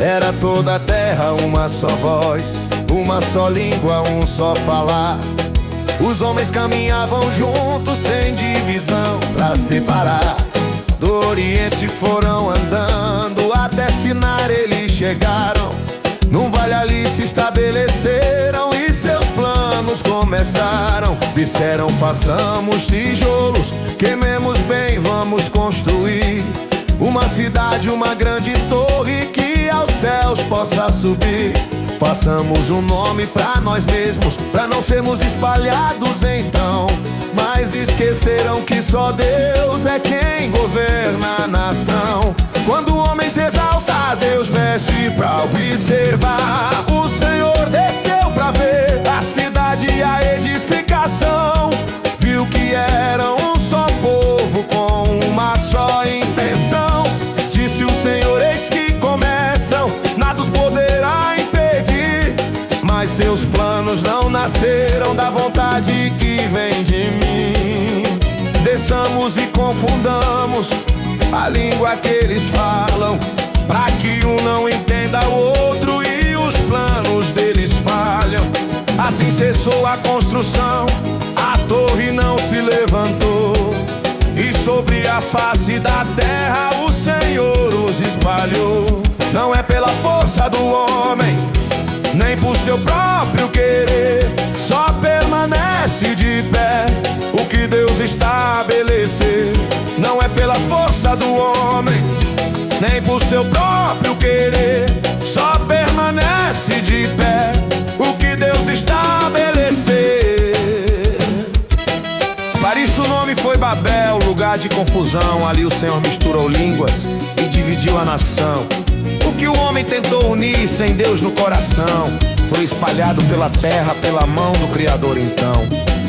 Era toda a terra uma só voz, uma só língua, um só falar. Os homens caminhavam juntos sem divisão pra separar. Do Oriente foram andando até Sinar eles chegaram. Num vale ali se estabeleceram e seus planos começaram. Disseram: façamos tijolos, queimemos bem, vamos construir uma cidade, uma grande torre que aos céus possa subir. Façamos um nome pra nós mesmos, pra não sermos espalhados então. Mas esqueceram que só Deus é quem governa a nação. Quando o homem se exalta, Deus desce pra observar. O Senhor desceu pra ver a cidade e a edificação. Viu que eram um só povo com uma só intenção. Disse o Senhor: eis que começam, nada os poderá impedir. Mas seus planos não nasceram da vontade que vem de mim. Desçamos e confundamos a língua que eles falam, pra que um não entenda o outro e os planos deles falham. Assim cessou a construção, a torre não se levantou, e sobre a face da terra o Senhor os espalhou. Não é pela força do homem, nem por seu próprio querer, só permanece de pé o que Deus estabeleceu. Não é pela força do homem, nem por seu próprio querer, só permanece de pé o que Deus estabeleceu. Para isso o nome foi Babel, lugar de confusão. Ali o Senhor misturou línguas e dividiu a nação. O que o homem tentou unir sem Deus no coração foi espalhado pela terra, pela mão do Criador então.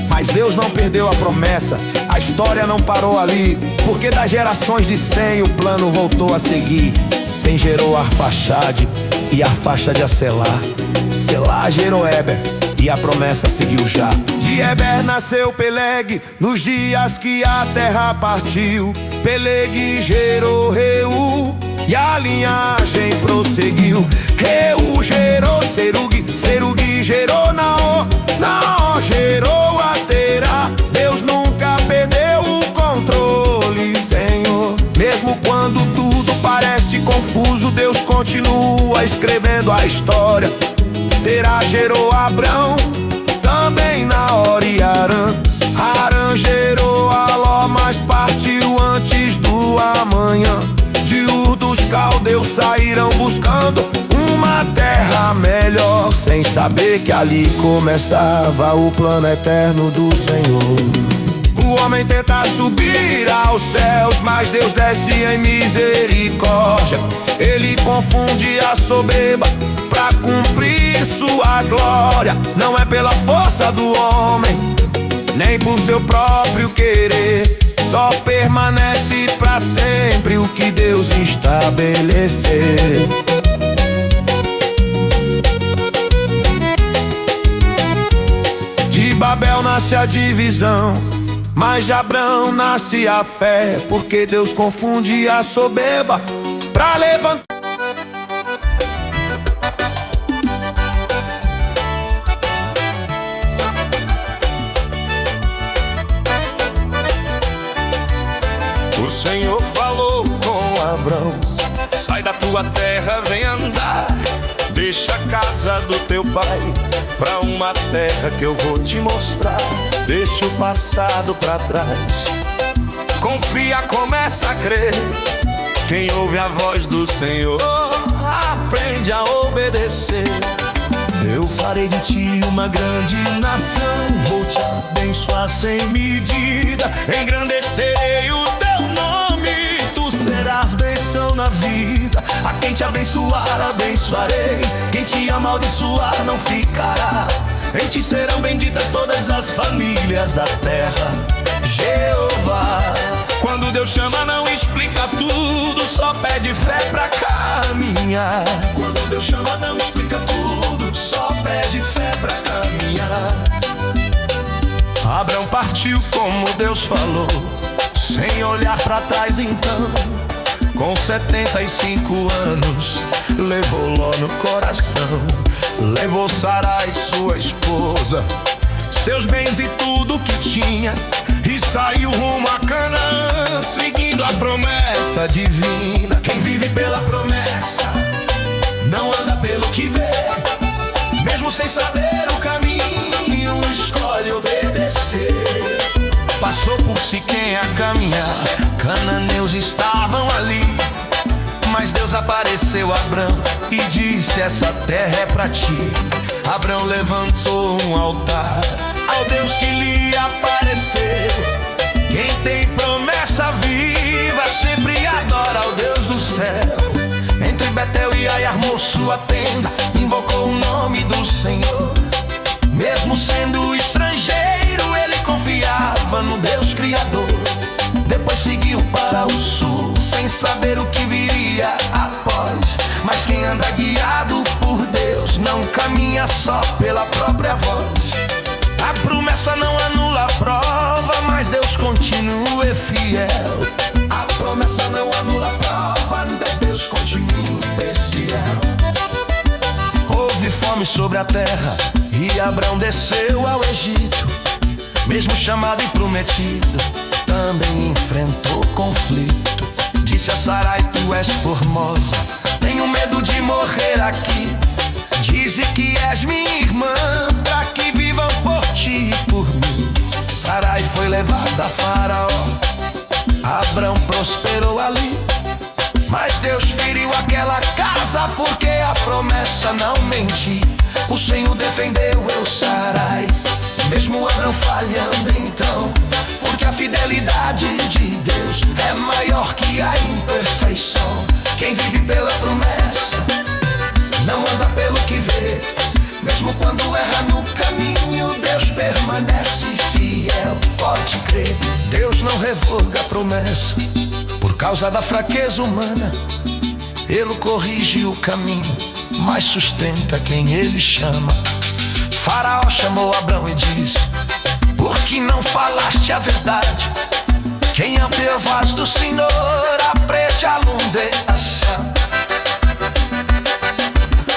Mas Deus não perdeu a promessa, a história não parou ali, porque das gerações de Sem o plano voltou a seguir. Sem gerou Arfaxade e Arfaxade a Selá. Selá gerou Eber e a promessa seguiu já. De Eber nasceu Peleg nos dias que a terra partiu. Peleg gerou Reu e a linhagem prosseguiu. Reu gerou Serug, Serug gerou Naor, Naor gerou a Terá. Deus nunca perdeu o controle, Senhor. Mesmo quando tudo parece confuso, Deus continua escrevendo a história. Terá gerou Abrão, também Naor e Arã. Arã gerou Aló, mas partiu antes do amanhã. De Ur dos caldeus saíram buscando uma terra melhor, sem saber que ali começava o plano eterno do Senhor. O homem tenta subir aos céus, mas Deus desce em misericórdia. Ele confunde a soberba pra cumprir sua glória. Não é pela força do homem, nem por seu próprio querer, só permanece pra sempre o que Deus estabeleceu. De Babel nasce a divisão, mas de Abrão nasce a fé, porque Deus confunde a soberba pra levantar. O Senhor falou com Abrão: sai da tua terra, vem andar. Deixa a casa do teu pai pra uma terra que eu vou te mostrar. Deixa o passado pra trás, confia, começa a crer. Quem ouve a voz do Senhor aprende a obedecer. Eu farei de ti uma grande nação, vou te abençoar sem medida. Engrandecerei o teu nome, tu serás bênção na vida. A quem te abençoar, abençoarei. Quem te amaldiçoar, não ficará. Em ti serão benditas todas as famílias da terra. Jeová. Quando Deus chama, não explica tudo, só pede fé pra caminhar. Quando Deus chama, não explica tudo, só pede fé pra caminhar. Abrão partiu como Deus falou, sem olhar pra trás então. Com 75 anos, levou Ló no coração. Levou Sarai, sua esposa, seus bens e tudo que tinha, e saiu rumo a Canaã, seguindo a promessa divina. Quem vive pela promessa não anda pelo que vê. Mesmo sem saber o caminho, escolhe obedecer. Passou por Siquém a caminhar, cananeus estavam ali, mas Deus apareceu a Abrão e disse: essa terra é pra ti. Abrão levantou um altar ao Deus que lhe apareceu. Quem tem promessa viva sempre adora ao Deus do céu. Entre Betel e Ai armou sua tenda, invocou o nome do Senhor. Mesmo sendo estrangeiro, ele confiava no Deus Criador. Depois seguiu para o sul, sem saber o que viria após. Mas quem anda guiado por Deus não caminha só pela própria voz. A promessa não anula a prova, mas Deus continua fiel. A promessa não anula a prova, mas Deus continua fiel. Houve fome sobre a terra e Abrão desceu ao Egito. Mesmo chamado e prometido, também enfrentou conflito. Disse a Sarai: tu és formosa, tenho medo de morrer aqui. Dize que és minha irmã, pra que vivam por ti e por mim. Sarai foi levada a Faraó, Abrão prosperou ali. Mas Deus feriu aquela casa, porque a promessa não mentiu. O Senhor defendeu Sarai, mesmo Abrão falhando então. Porque a fidelidade de Deus é maior que a imperfeição. Quem vive pela promessa não anda pelo que vê. Mesmo quando erra no caminho, Deus permanece fiel. Pode crer, Deus não revoga a promessa por causa da fraqueza humana. Ele corrige o caminho, mas sustenta quem ele chama. Faraó chamou Abrão e disse: por que não falaste a verdade? Quem abre a voz do Senhor aprende a lundeação.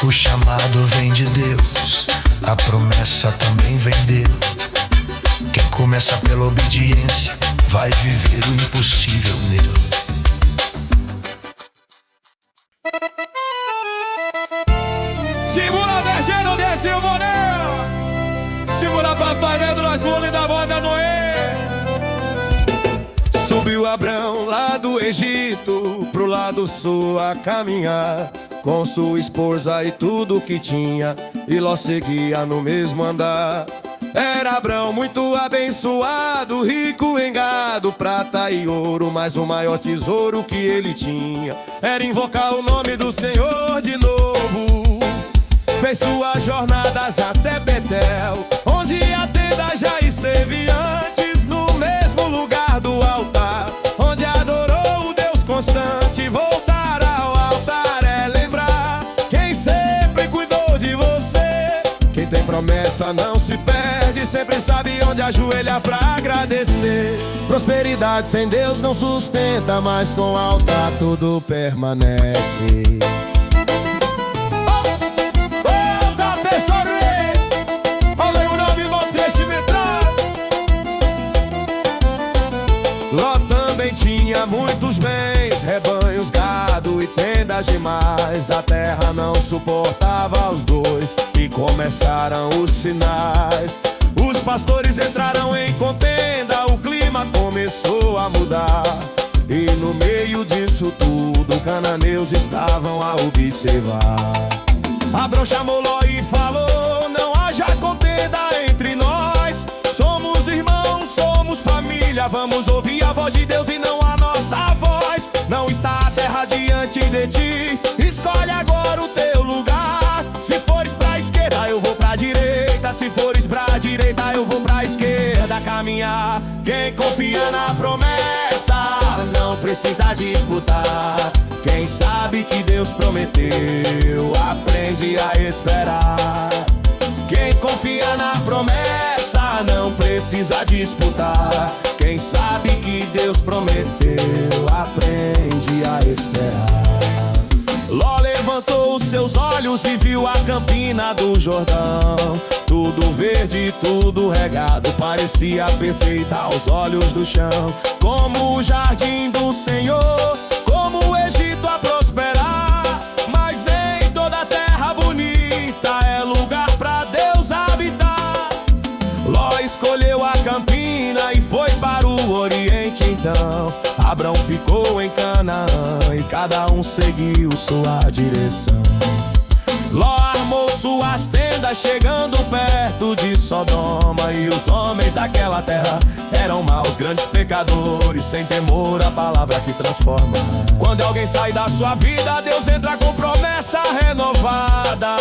O chamado vem de Deus, a promessa também vem dele. Quem começa pela obediência vai viver o impossível nele. Segura descendo desse Morel, segura Papai Pedro, nós vamos da banda Noé. Subiu Abrão lá do Egito pro lado sul a caminhar, com sua esposa e tudo que tinha, e Ló seguia no mesmo andar. Era Abrão muito abençoado, rico em gado, prata e ouro, mas o maior tesouro que ele tinha era invocar o nome do Senhor de novo. Fez suas jornadas até Betel, onde a tenda já esteve antes, no mesmo lugar do altar, onde adorou o Deus constante. Voltar ao altar é lembrar quem sempre cuidou de você. Quem tem promessa não se perde, sempre sabe onde ajoelhar pra agradecer. Prosperidade sem Deus não sustenta, mas com altar tudo permanece. Ló também tinha muitos bens, rebanhos, gado e tendas demais. A terra não suportava os dois e começaram os sinais. Os pastores entraram em contenda, o clima começou a mudar. E no meio disso tudo, cananeus estavam a observar. Abrão chamou Ló e falou: não haja contenda entre nós. Somos irmãos, somos família, vamos ouvir a voz de Deus e não a nossa voz. Não está a terra diante de ti, escolhe agora o teu lugar. Se fores pra esquerda, eu vou pra direita. Se fores pra direita, eu vou pra esquerda caminhar. Quem confia na promessa não precisa disputar. Quem sabe que Deus prometeu, aprende a esperar. Quem confia na promessa não precisa disputar. Quem sabe que Deus prometeu, aprende a esperar. Ló levantou os seus olhos e viu a campina do Jordão, tudo verde, tudo regado, parecia perfeita aos olhos do chão. Como o jardim do Senhor, como o Egito a prosperar. Mas nem toda terra bonita é lugar pra Deus habitar. Ló escolheu a campina e foi para o Oriente então. Abrão ficou em Canaã e cada um seguiu sua direção. Ló armou suas tendas chegando perto de Sodoma, e os homens daquela terra eram maus, grandes pecadores, sem temor à palavra que transforma. Quando alguém sai da sua vida, Deus entra com promessa renovada.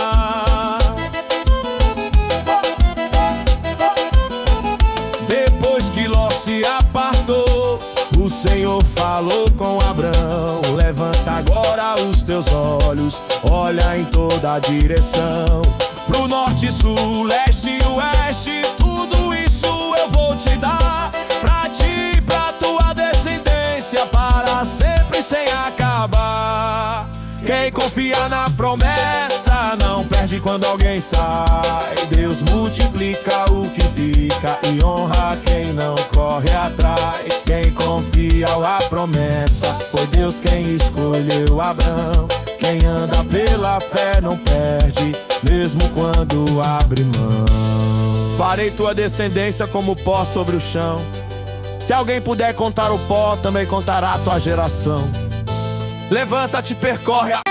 Depois que Ló se apartou, o Senhor falou com Abrão: levanta agora os teus olhos, olha em toda a direção, pro norte, sul, leste e oeste. Tudo isso eu vou te dar, pra ti e pra tua descendência, para sempre sem acabar. Quem confia na promessa não perde quando alguém sai. Deus multiplica o que fica e honra quem não corre atrás. Quem confia a promessa, foi Deus quem escolheu Abrão. Quem anda pela fé não perde, mesmo quando abre mão. Farei tua descendência como pó sobre o chão. Se alguém puder contar o pó, também contará a tua geração. Levanta-te, percorre a...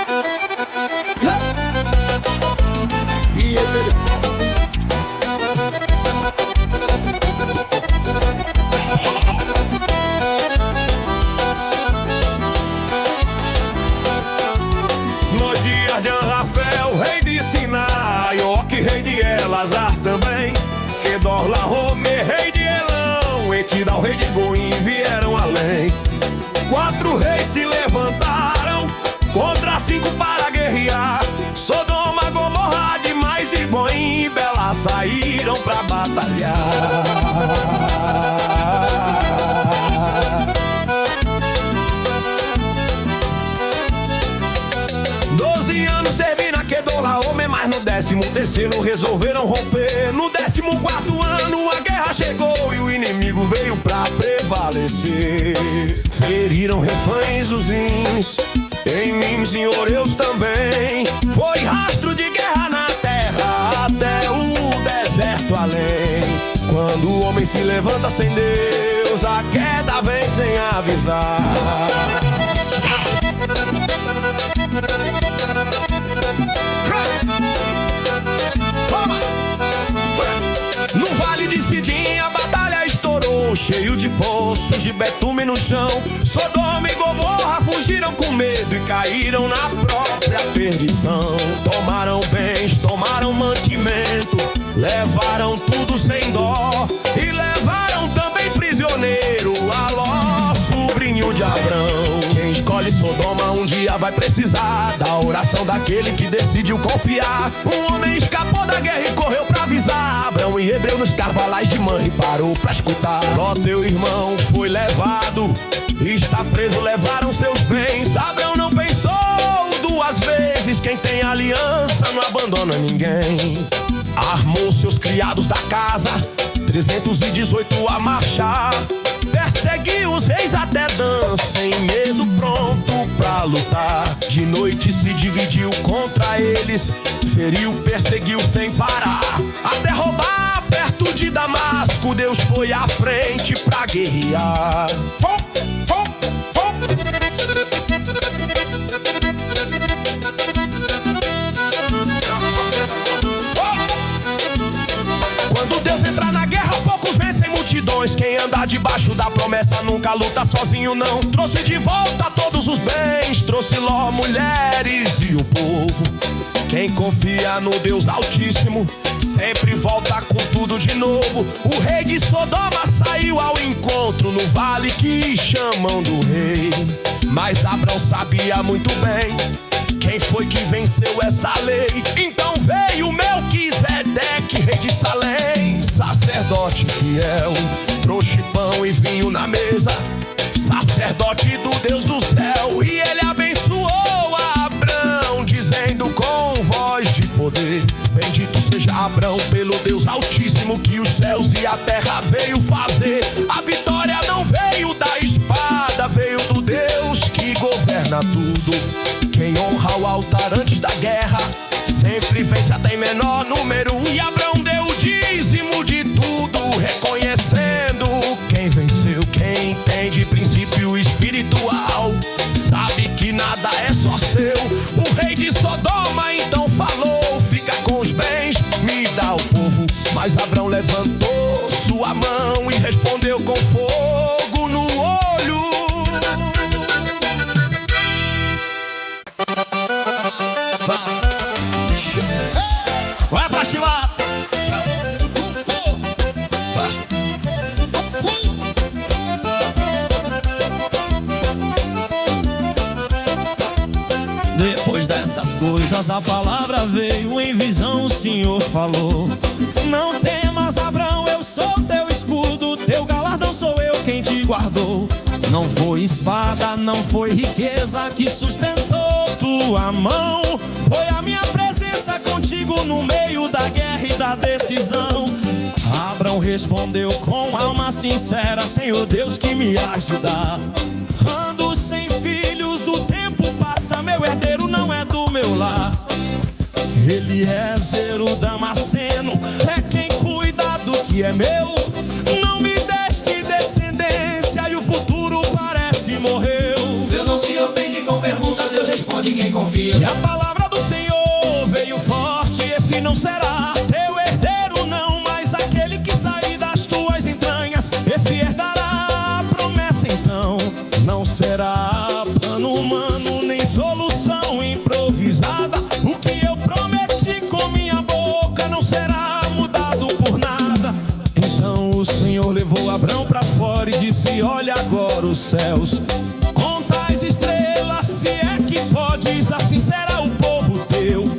Nos dias de Rafael, rei de Sinai, Og, rei de Elazar também, Kedorlaomer, rei de Elão, Etidal, rei de Goim, vieram além. 4 reis se levantaram contra 5 para guerrear. Sodoma, Gomorra, Adimá, Zeboim e Bela saíram pra batalhar. 12 anos servindo a Kedorlaomer, mas no 13º resolveram romper. No 14º ano a guerra chegou e o inimigo veio pra prevalecer. Feriram reféns os ins, em Mims e Oreus também. Foi rastro de guerra na terra até o deserto além. Quando o homem se levanta sem Deus, a queda vem sem avisar. No vale de Sidim a batalha estourou, cheio de poços de betume no chão. Sodoma e Gomorra fugiram com medo e caíram na própria perdição. Tomaram bens, tomaram mantimento, levaram tudo sem dó, e levaram também prisioneiro a Ló, sobrinho de Abrão. Quem escolhe Sodoma um dia vai precisar da oração daquele que decidiu confiar. Um homem escapou da guerra e correu pra avisar Abrão e Hebreu nos carvalhais de Manre, parou pra escutar. Ló, teu irmão, foi levado, está preso, levaram seus bens. Abrão não pensou 2 vezes, quem tem aliança não abandona ninguém. Armou seus criados da casa, 318 a marchar. Perseguiu os reis até Dan, sem medo, pronto pra lutar. De noite se dividiu contra eles, feriu, perseguiu sem parar. Até roubar perto de Damasco, Deus foi à frente pra guerrear. Quando Deus entra na guerra, poucos vencem multidões. Quem anda debaixo da promessa nunca luta sozinho não. Trouxe de volta todos os bens, trouxe Ló, mulheres e o povo. Quem confia no Deus Altíssimo sempre volta com tudo de novo. O rei de Sodoma saiu ao encontro no vale que chamam do rei. Mas Abrão sabia muito bem quem foi que venceu essa lei. Então veio Melquisedeque, rei de Salém, sacerdote fiel. trouxe pão e vinho na mesa, sacerdote do Deus do céu. E ele abençoou a Abrão, dizendo com voz de poder: bendito seja Abrão pelo Deus Altíssimo, que os céus e a terra veio fazer. A vitória não veio da espada, veio do Deus que governa tudo. Quem honra o altar antes da guerra sempre vence até em menor número. E Abrão deu o dízimo de tudo, reconhecendo quem venceu. Quem entende princípio espiritual sabe que nada é só seu. O rei de Sodoma então falou: fica com os bens, me dá o povo. Mas Abrão levantou sua mão e respondeu com fogo no olho: vai pra cima. Depois dessas coisas a palavra veio em visão, o Senhor falou: não temas, Abrão, eu sou teu escudo, teu galardão sou eu quem te guardou. Não foi espada, não foi riqueza que sustentou tua mão, foi a minha presença contigo no meio da guerra e da decisão. Abrão respondeu com alma sincera: Senhor Deus que me ajuda. Ando sem filhos, o tempo passa, meu herdeiro não é do meu lar. Eliezer o Damasceno é quem cuida do que é meu. Não me deste descendência e o futuro parece morreu. Deus não se ofende com pergunta, Deus responde quem confia. E a palavra do Senhor veio forte: esse não será teu herdeiro não, mas aquele que sair das tuas entranhas, esse herdará a promessa então. Não será plano humano nem solução improvisada. O que eu prometi com minha boca não será mudado por nada. Então o Senhor levou Abrão pra fora e disse: olha agora os céus, conta as estrelas, se é que podes, assim será o povo teu.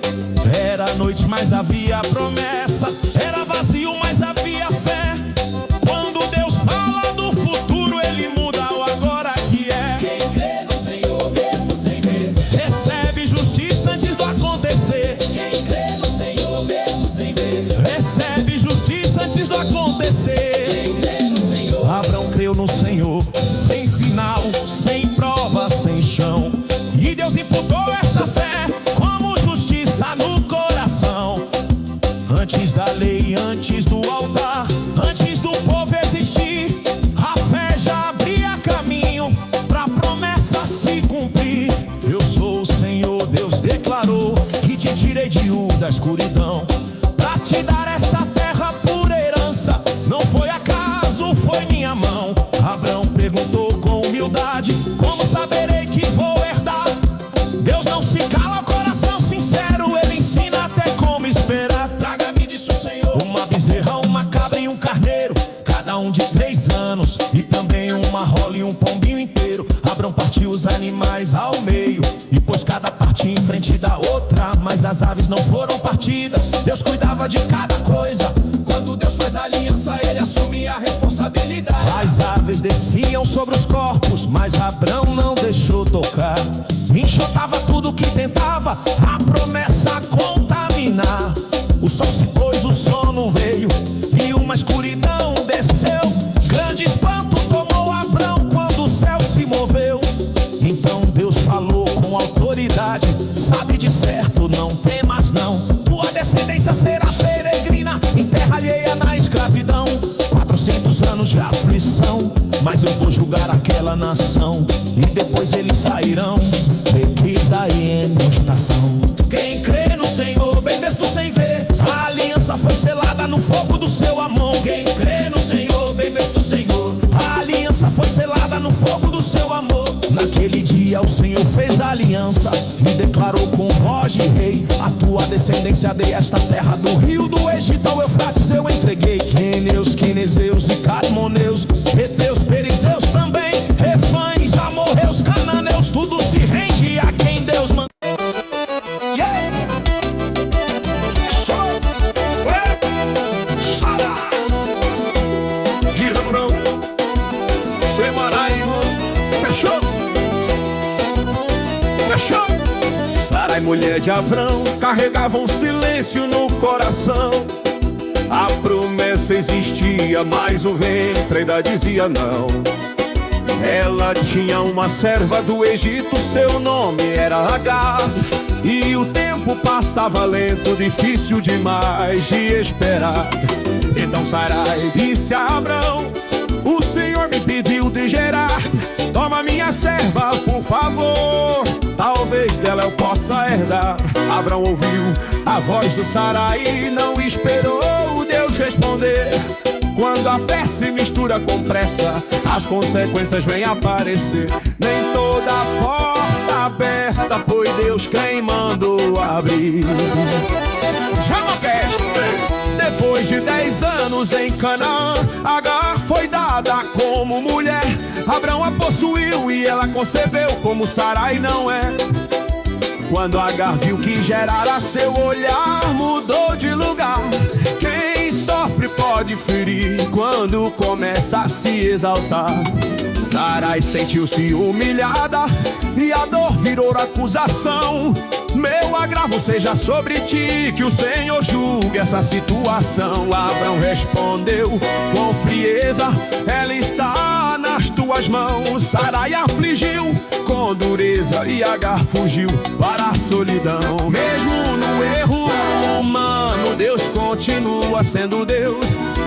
Era noite, mas havia promessa, era vazio, mas havia fé. Quando Deus fala do futuro, Ele muda o agora que é. Quem crê no Senhor mesmo sem ver, Recebe justiça antes do acontecer. quem crê no Senhor mesmo sem ver, Recebe justiça antes do acontecer. quem crê no Senhor. Abrão creu no Senhor, sem sinal, sem prova, sem chão. E Deus imputou essa fé como justiça no coração. Antes da lei, antes do altar, antes do povo existir, a fé já abria caminho pra promessa se cumprir. Eu sou o Senhor, Deus declarou, que te tirei de da escuridão pra te dar esta terra por herança. Não foi acaso, foi minha mão. Abrão perguntou com humildade: como saberei que vou herdar? Deus não se cala, o coração sincero, Ele ensina até como esperar. Traga-me disso, Senhor, Uma bezerra, uma cabra e um carneiro, cada um de 3 anos, e também uma rola e um pombinho inteiro. Abrão partiu os animais ao meio e pôs cada parte em frente da outra, mas as aves não foram partidas. Deus cuidava de cada coisa. quando Deus faz aliança, Ele assume a responsabilidade. As aves desciam sobre os corpos, mas Abrão não deixou tocar. Enxotava tudo que tentava a promessa contaminar. O sol se pôs, o sono veio e uma escuridão desceu. Grande espanto tomou Abrão quando o céu se moveu. Então Deus falou com autoridade: sabe de certo, não temas não. Tua descendência será peregrina em terra alheia na escravidão. 400 anos de aflição, mas eu vou julgar aquela nação, e depois eles sairão. Pesquisa e estação. Quem crê no Senhor, bem visto sem ver, a aliança foi selada no fogo do seu amor. Quem crê no Senhor, bem visto Senhor, a aliança foi selada no fogo do seu amor. Naquele dia o Senhor fez a aliança e declarou com voz de rei: a tua descendência dei esta terra, do rio do Egito ao Eufrates eu entreguei. Queneus, Quenezeus e Cadmoneus, Heteus, Perizeus também, Refães, Amorreus, Cananeus, tudo se rende a quem Deus manda. Gira, Abrão. Sarai, mulher de Abrão, carregava um silêncio no coração. A promessa existia, mas o ventre ainda dizia não. Ela tinha uma serva do Egito, seu nome era Agar. E o tempo passava lento, difícil demais de esperar. Então Sarai disse a Abrão: o Senhor me pediu de gerar. Toma minha serva, por favor, talvez dela eu possa herdar. Abrão ouviu a voz do Sarai e não esperou Deus responder. Quando a fé se mistura com pressa, as consequências vêm aparecer. Nem toda porta aberta foi Deus quem mandou abrir. Chama a orquestra. Depois de 10 anos em Canaã, Agar foi dada como mulher. Abrão a possuiu e ela concebeu, como Sarai não é. Quando Agar viu que gerara, seu olhar mudou de lugar. Quem sofre pode ferir quando começa a se exaltar. Sarai sentiu-se humilhada e a dor virou acusação. Meu agravo seja sobre ti, que o Senhor julgue essa situação. Abrão respondeu com frieza: ela está nas tuas mãos. Sarai afligiu com dureza e Agar fugiu para a solidão. Mesmo no erro humano, Deus continua sendo Deus.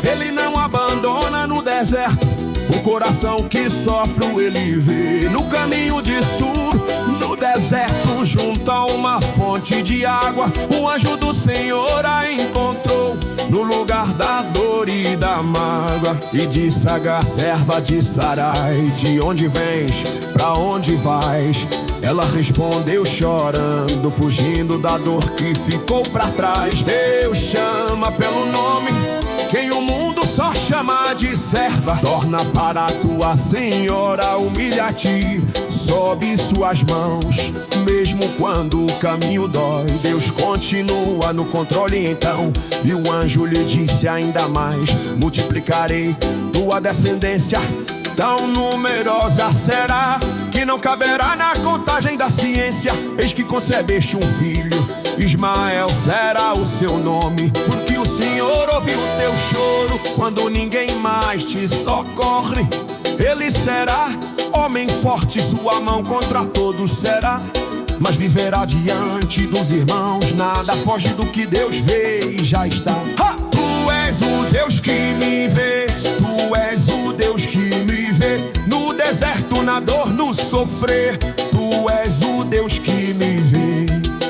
Ele não abandona no deserto o coração que sofre, ele vê. No caminho de Sur, no deserto, junto a uma fonte de água, o anjo do Senhor a encontrou no lugar da dor e da mágoa. E disse: Agar, serva de Sarai, de onde vens, pra onde vais? Ela respondeu chorando, fugindo da dor que ficou pra trás. Deus chama pelo nome quem o mundo só chama de serva. Torna para a tua senhora, humilha-te, sobe suas mãos. Mesmo quando o caminho dói, Deus continua no controle então. E o anjo lhe disse ainda mais: multiplicarei tua descendência, tão numerosa será que não caberá na contagem da ciência. Eis que concebeste um filho, Ismael será o seu nome, porque o Senhor ouviu o teu choro quando ninguém mais te socorre. Ele será homem forte, sua mão contra todos será, mas viverá diante dos irmãos. Nada foge do que Deus vê e já está. Ha! Tu és o Deus que me vê, tu és o Deus que me vê, no deserto, na dor, no sofrer. Tu és o Deus que me vê.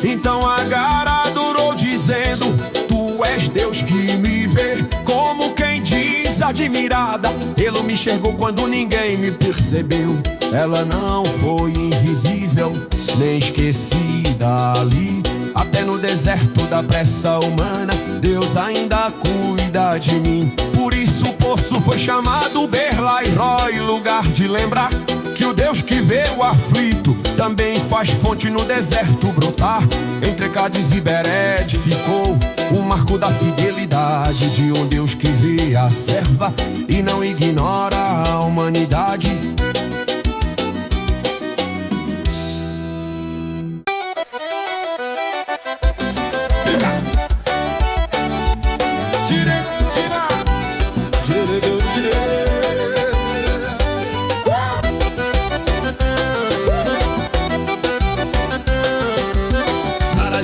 Então Agar adorou dizendo: tu és Deus que me vê. Como quem diz admirada, ele me enxergou quando ninguém me percebeu. Ela não foi invisível, nem esquecida ali. Até no deserto da pressa humana, Deus ainda cuida de mim. Por isso o poço foi chamado Berlairoi, lugar de lembrar que o Deus que vê o aflito também faz fonte no deserto brotar. Entre Cádiz e Bered ficou o marco da fidelidade de um Deus que vê a serva e não ignora a humanidade.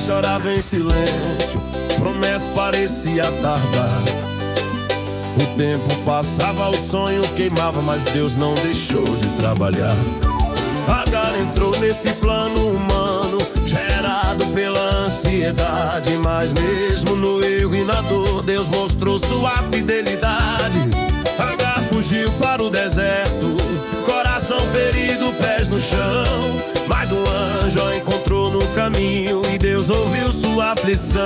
Chorava em silêncio, promessa parecia tardar. O tempo passava, o sonho queimava, mas Deus não deixou de trabalhar. Agar entrou nesse plano humano, gerado pela ansiedade, mas mesmo no erro e na dor, Deus mostrou sua fidelidade. Agar fugiu para o deserto, coração ferido, pés no chão, mas um anjo a encontrou no caminho e Deus ouviu sua aflição.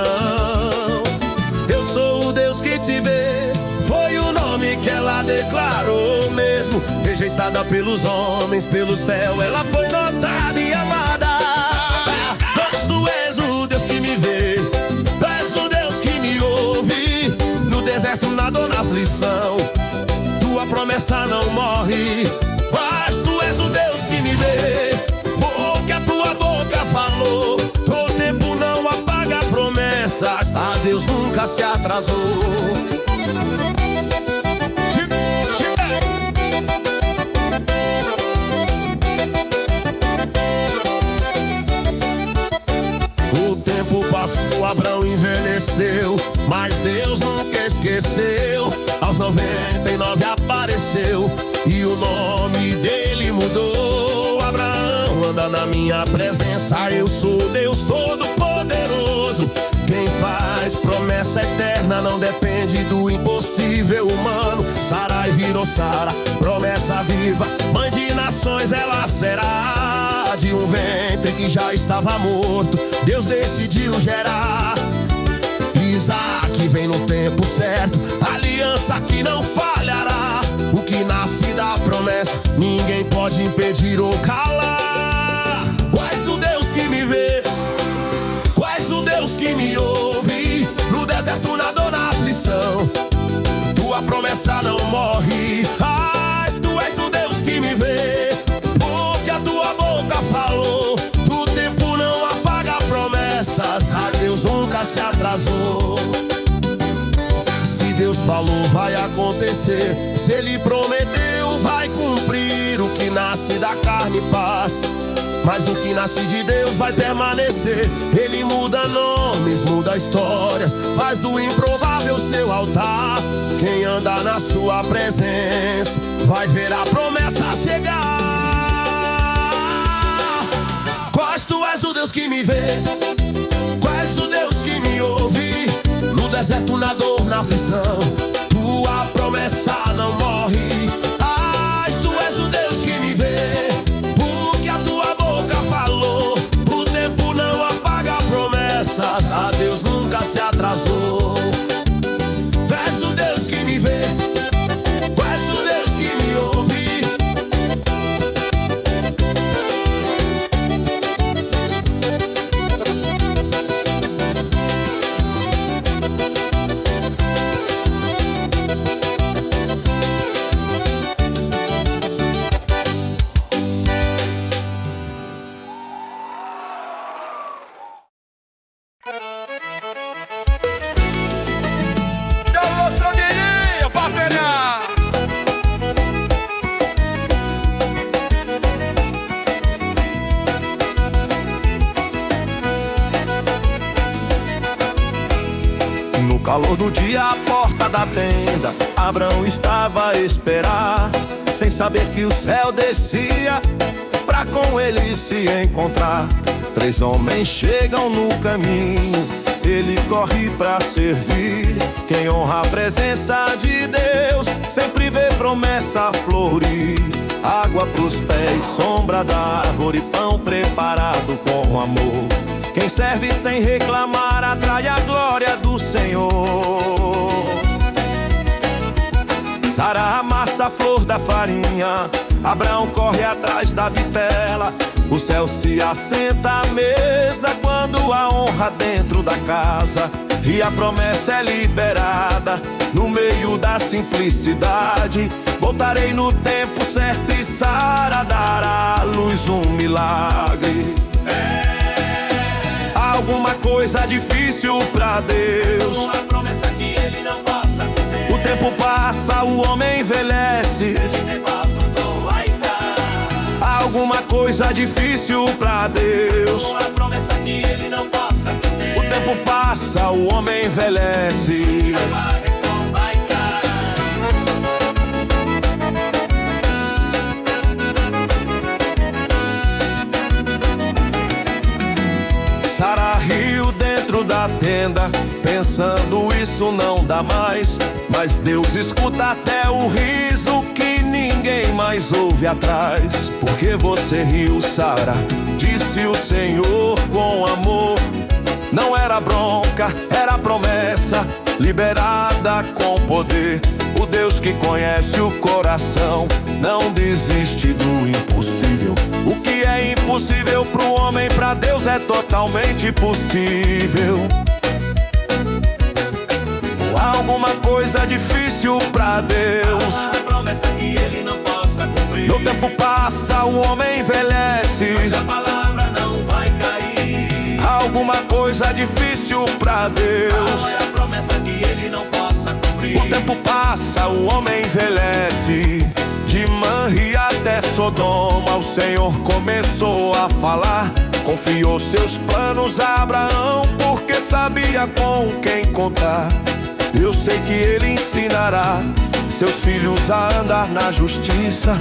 Eu sou o Deus que te vê, foi o nome que ela declarou. Mesmo rejeitada pelos homens, pelo céu, ela foi notada e amada. Mas tu és o Deus que me vê, tu és o Deus que me ouve. No deserto, na dor, na aflição, tua promessa não morre. Mas tu és o Deus que me vê, o que a tua boca falou, tornei Deus nunca se atrasou. O tempo passou, Abraão envelheceu, mas Deus nunca esqueceu. Aos 99 apareceu e o nome dele mudou. Abraão anda na minha presença, eu sou Deus Todo-Poderoso. Quem faz promessa eterna não depende do impossível humano. Sarai virou Sara, promessa viva, mãe de nações ela será. De um ventre que já estava morto, Deus decidiu gerar Isaac. Vem no tempo certo, aliança que não falhará. O que nasce da promessa, ninguém pode impedir ou calar. Tu és o Deus que me vê, tu és o Deus que me ouve. No deserto, na dor, na aflição, tua promessa não morre. Tu és o Deus que me vê, porque a tua boca falou. O tempo não apaga promessas, a Deus nunca se atrasou. Se Deus falou, vai acontecer. Se Ele prometeu, vai cumprir. O que nasce da carne passa, mas o que nasce de Deus vai permanecer. Ele muda nomes, muda histórias, faz do improvável seu altar. Quem anda na sua presença vai ver a promessa chegar. Quais tu és o Deus que me vê, quais o Deus que me ouve. No deserto, na dor, na aflição, tua promessa não morre. Tu és o Deus que me vê, porque a tua boca falou. O tempo não apaga promessas, a Deus nunca se atrasou. Tu és o Deus que me vê, tu és o Deus que me ouve. No calor do dia, à porta da tenda, Abraão estava a esperar, sem saber que o céu descia pra com ele se encontrar. 3 homens chegam no caminho, ele corre pra servir. Quem honra a presença de Deus sempre vê promessa florir. Água pros pés, sombra da árvore, pão preparado com amor. Quem serve sem reclamar atrai a glória do Senhor. Sara amassa a flor da farinha, Abraão corre atrás da vitela. O céu se assenta à mesa quando há honra dentro da casa. E a promessa é liberada no meio da simplicidade. Voltarei no tempo certo e Sara dará à luz um milagre. Alguma coisa difícil pra Deus, uma promessa que Ele não possa cumprir. o tempo passa, o homem envelhece. Alguma coisa difícil pra Deus, uma promessa que Ele não possa cumprir. o tempo passa, o homem envelhece. Sara riu dentro da tenda, pensando isso não dá mais. Mas Deus escuta até o riso que ninguém mais ouve atrás. Porque você riu, Sara? Disse o Senhor com amor. Não era bronca, era promessa liberada com poder. O Deus que conhece o coração não desiste do impossível. O que é impossível pro homem, pra Deus é totalmente possível. Alguma coisa difícil pra Deus, uma promessa que Ele não possa cumprir. o tempo passa, o homem envelhece. Mas a palavra não vai cair. alguma coisa difícil pra Deus. Qual é a promessa que ele não possa cumprir? O tempo passa, o homem envelhece. De Manri até Sodoma o Senhor começou a falar. Confiou seus planos a Abraão, porque sabia com quem contar. Eu sei que ele ensinará seus filhos a andar na justiça.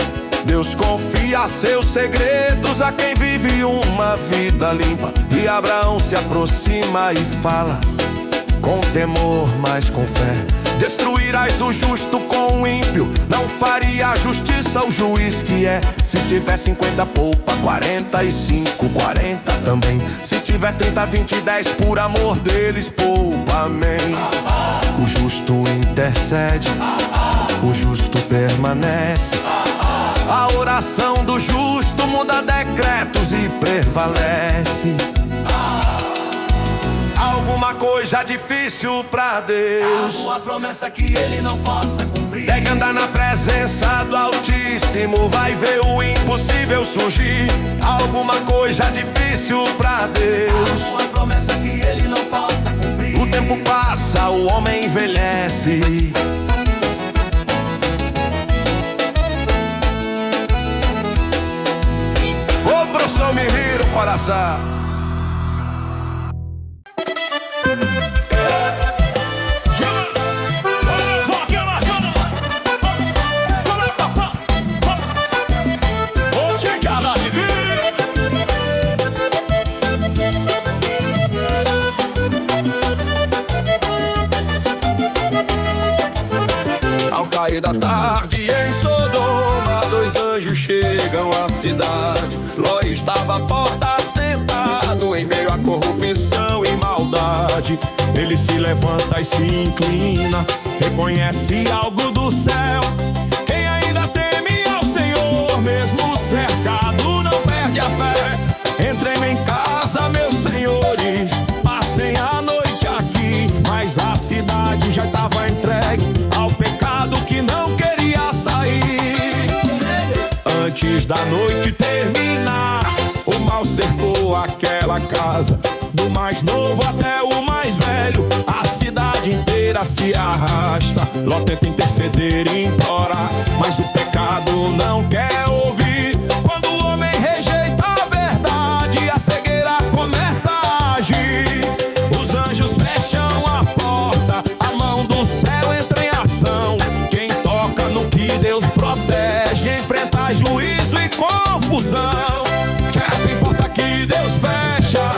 Deus confia seus segredos a quem vive uma vida limpa. E Abraão se aproxima e fala com temor, mas com fé: destruirás o justo com o ímpio. Não faria a justiça o juiz que é. Se tiver 50, poupa 45, 40 também. Se tiver 30, 20, 10, por amor deles, poupa, amém. O justo intercede, o justo permanece. A oração do justo muda decretos e prevalece. Alguma coisa difícil pra Deus. Uma promessa que ele não possa cumprir. Deve andar na presença do Altíssimo, vai ver o impossível surgir. Alguma coisa difícil pra Deus. Uma promessa que ele não possa cumprir. O tempo passa, o homem envelhece. Ô, professor, me vira o coração. Ao cair da tarde em Sodoma, dois anjos chegam à cidade. Ló estava à porta sentado em meio à corrupção e maldade. Ele se levanta e se inclina, reconhece algo do céu. Quem ainda teme ao Senhor, mesmo cercado, não perde a fé. Entrem em casa, meus senhores, passem a noite aqui. Mas a cidade já estava entregue ao pecado que não queria sair. Antes da noite terminar, o mal cercou aquela casa. Do mais novo até o mais velho, a cidade inteira se arrasta. Ló tenta interceder e implorar, mas o pecado não quer ouvir. Quando o homem rejeita a verdade, a cegueira começa a agir. Os anjos fecham a porta, a mão do céu entra em ação. Quem toca no que Deus protege enfrenta juízo e confusão. Que importa que Deus fecha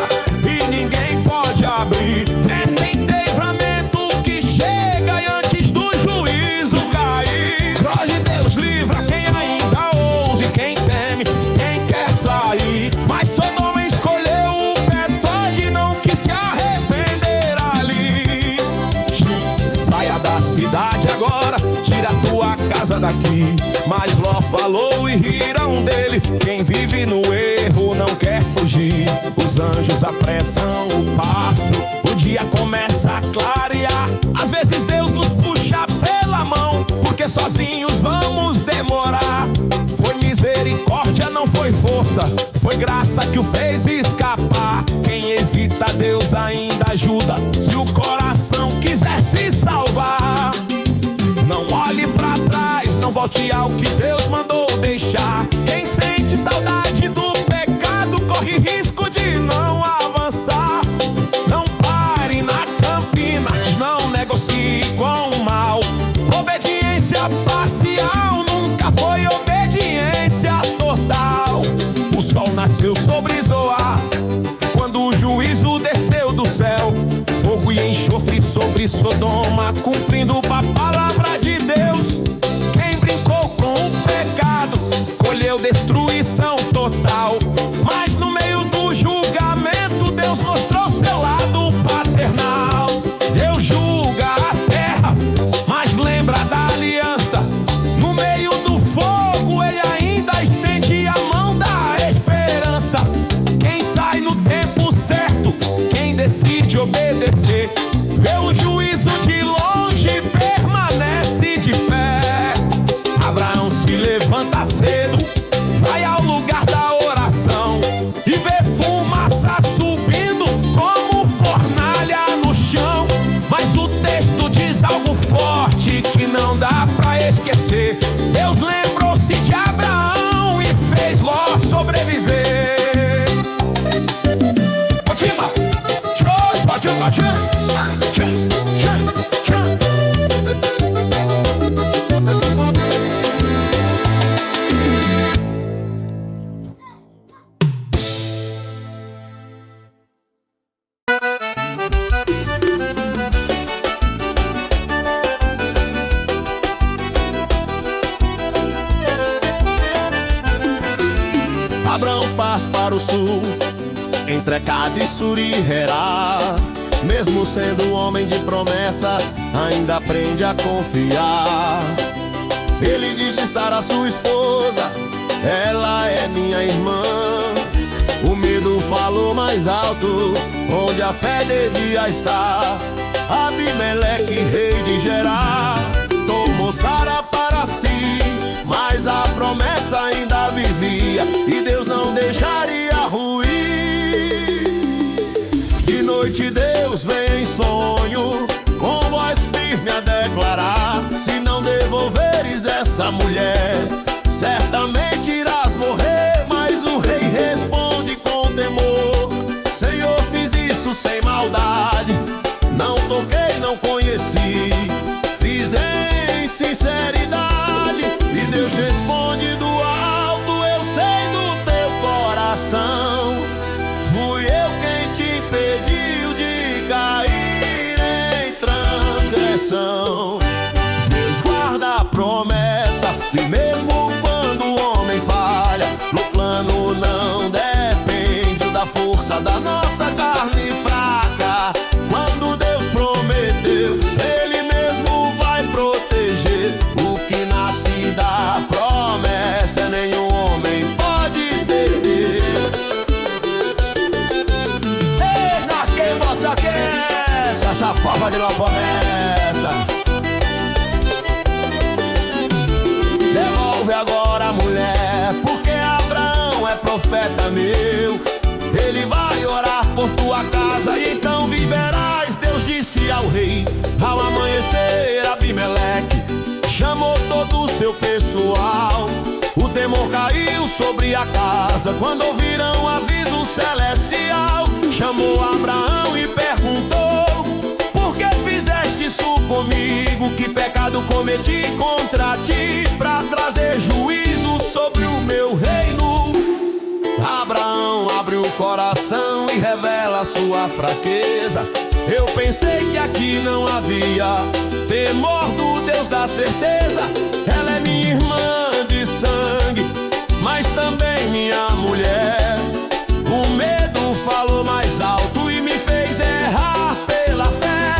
e ninguém pode abrir. Tem livramento que chega e antes do juízo cair. Hoje Deus livra quem ainda ousa e quem teme, quem quer sair. Mas Sodoma escolheu o pecado e não quis se arrepender ali. Saia da cidade agora, tira tua casa daqui. Mas Ló falou e riram dele. Quem vive no erro não quer fugir. Os anjos apressam o passo, o dia começa a clarear. Às vezes Deus nos puxa pela mão, porque sozinhos vamos demorar. Foi misericórdia, não foi força, foi graça que o fez escapar. Quem hesita, Deus ainda ajuda, se o coração quiser se salvar. Não olhe pra trás, não volte ao que Deus mandou deixar. Quem sente saudade do pecado corre risco de não avançar. Não pare na campina, não negocie com o mal. Obediência parcial nunca foi obediência total. O sol nasceu sobre Zoar quando o juízo desceu do céu. Fogo e enxofre sobre Sodoma, cumprindo a palavra de Deus. Quem brincou com o pecado colheu destruição total. Mas no meio do julgamento Deus mostrou seu lado paternal. Deus julga a terra, mas lembra da aliança. No meio do fogo Ele ainda estende a mão da esperança. Quem sai no tempo certo, quem decide obedecer, vê o juízo de longe, permanece de pé. Abraão se levanta cedo, vai ao lugar da oração e vê fumaça subindo Abraão parte para o sul, entre Cádiz e Surihera. Mesmo sendo homem de promessa, ainda aprende a confiar. Ele diz de Sara, sua esposa, ela é minha irmã. O medo falou mais alto, onde a fé devia estar. Abimeleque, rei de Gerar, tomou Sara para si, mas a promessa ainda vivia e Deus não deixaria ruir. De noite Deus vem em sonho, com voz firme a declarar: se não devolveres essa mulher, certamente irás morrer. Mas o rei responde com temor: Senhor, fiz isso sem maldade, não toquei, não conheci, fiz em sinceridade. E Deus responde do alto: eu sei do teu coração, fui eu quem te impediu de cair em transgressão. Deus guarda a promessa, e mesmo quando o homem falha, no plano não depende da força da nossa carne fraca. Quando Deus prometeu, Ele mesmo vai proteger. O que nasce da promessa, nenhum homem pode ter. Eita, quem você quer? Essa forma de não promessa. Devolve agora a mulher, porque Abraão é profeta meu. Ele vai orar por tua casa e então viverás. Deus disse ao rei, ao amanhecer, Abimeleque chamou todo o seu pessoal. O temor caiu sobre a casa quando ouviram o aviso celestial. Chamou Abraão e perguntou: por que fizeste isso comigo? Que pecado cometi contra ti, pra trazer juízo sobre o meu reino? Abraão abre o coração e revela sua fraqueza. Eu pensei que aqui não havia temor do Deus da certeza. Ela é minha irmã de sangue, mas também minha mulher. O medo falou mais alto e me fez errar pela fé.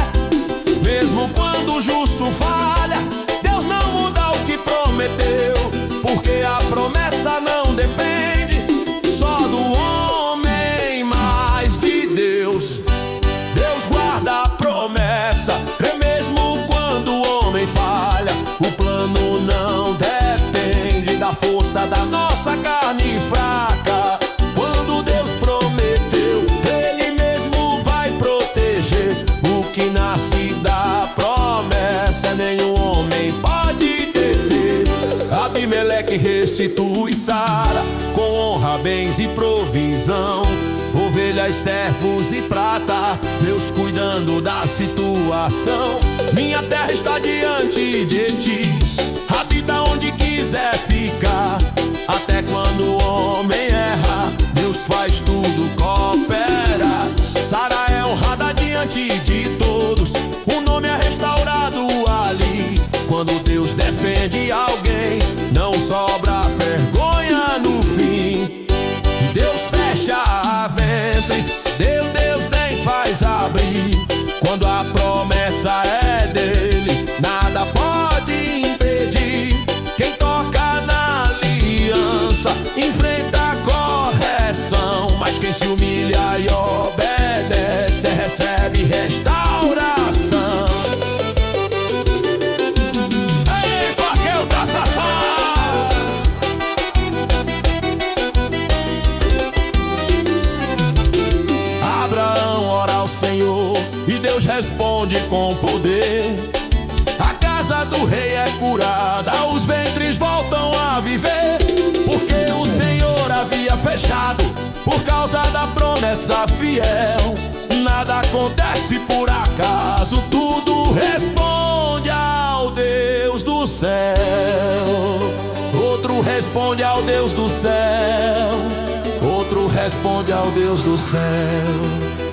Mesmo quando o justo falha, Deus não muda o que prometeu, porque a promessa não depende só do homem, mas de Deus. Deus guarda a promessa, e mesmo quando o homem falha, o plano não depende da força da nossa carne fraca. Quando Deus prometeu, Ele mesmo vai proteger. O que nasce da promessa, nenhum homem pode deter. Abimeleque restitui Sara com honra, bens e provisão, ovelhas, servos e prata, Deus cuidando da situação. Minha terra está diante de ti, habita onde quiser ficar. Até quando o homem erra, Deus faz tudo cooperar. Sara é honrada diante de todos, o nome é restaurado ali. Quando Deus defende alguém, não sobra vergonha no fim. Deus fecha ventres, Deus nem faz abrir. Quando a promessa é dele, nada pode impedir. Quem toca na aliança enfrenta a correção, mas quem se humilha e obedece recebe restauração. Ei, porque eu tô Abraão ora ao Senhor e Deus responde com poder. A casa do rei é curada, os ventres voltam a viver, porque o Senhor havia fechado por causa da promessa fiel. nada acontece por acaso, tudo responde ao Deus do céu. Outro responde ao Deus do céu, outro responde ao Deus do céu.